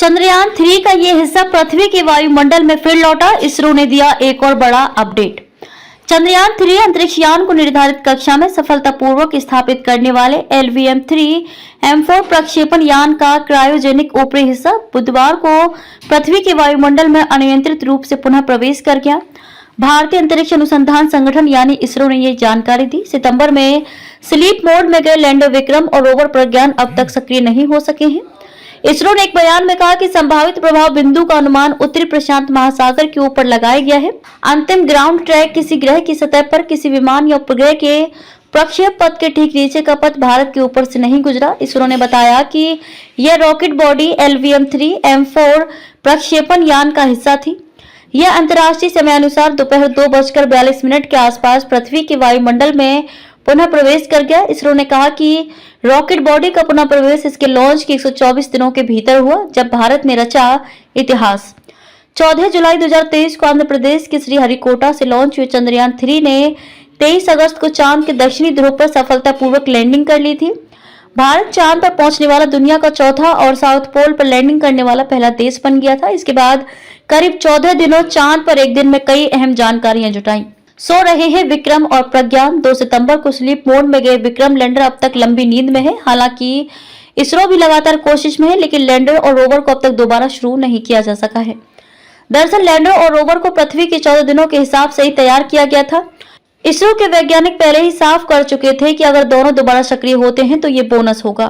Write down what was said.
चंद्रयान 3 का ये हिस्सा पृथ्वी के वायुमंडल में फिर लौटा। इसरो ने दिया एक और बड़ा अपडेट। चंद्रयान 3 अंतरिक्ष यान को निर्धारित कक्षा में सफलतापूर्वक स्थापित करने वाले LVM-3M4 प्रक्षेपण यान का क्रायोजेनिक ऊपरी हिस्सा बुधवार को पृथ्वी के वायुमंडल में अनियंत्रित रूप से पुनः प्रवेश कर गया। भारतीय अंतरिक्ष अनुसंधान संगठन यानी इसरो ने ये जानकारी दी। सितंबर में स्लीप मोड में गए लैंडर विक्रम और रोवर प्रज्ञान अब तक सक्रिय नहीं हो सके हैं। इसरो ने एक बयान में कहा कि संभावित प्रभाव बिंदु का अनुमान उत्तरी प्रशांत महासागर के ऊपर लगाया गया है। अंतिम ग्राउंड ट्रैक किसी ग्रह की सतह पर किसी विमान या उपग्रह के प्रक्षेप पथ के ठीक नीचे का पथ भारत के ऊपर से नहीं गुजरा। इसरो ने बताया कि यह रॉकेट बॉडी LVM-3M4 प्रक्षेपण यान का हिस्सा थी। यह अंतर्राष्ट्रीय समयानुसार दोपहर 2:42 के आसपास पृथ्वी के वायुमंडल में पुनः प्रवेश कर गया। इसरो ने कहा कि रॉकेट बॉडी का पुनः प्रवेश इसके लॉन्च के 124 दिनों के भीतर हुआ, जब भारत ने रचा इतिहास। 14 जुलाई 2023 को आंध्र प्रदेश के श्रीहरिकोटा से लॉन्च हुए चंद्रयान 3 ने 23 अगस्त को चांद के दक्षिणी ध्रुव पर सफलतापूर्वक लैंडिंग कर ली थी। भारत चांद पर पहुंचने वाला दुनिया का चौथा और साउथ पोल पर लैंडिंग करने वाला पहला देश बन गया था। इसके बाद करीब 14 दिनों चांद पर एक दिन में कई अहम जानकारियां जुटाई। सो रहे हैं विक्रम और प्रज्ञान। 2 सितंबर को स्लीप मोड में गए विक्रम लैंडर अब तक लंबी नींद में है। हालांकि इसरो भी लगातार कोशिश में है, लेकिन लैंडर और रोवर को अब तक दोबारा शुरू नहीं किया जा सका है। दरअसल लैंडर और रोवर को पृथ्वी के 14 दिनों के हिसाब से ही तैयार किया गया था। इसरो के वैज्ञानिक पहले ही साफ कर चुके थे कि अगर दोनों दोबारा सक्रिय होते हैं तो ये बोनस होगा।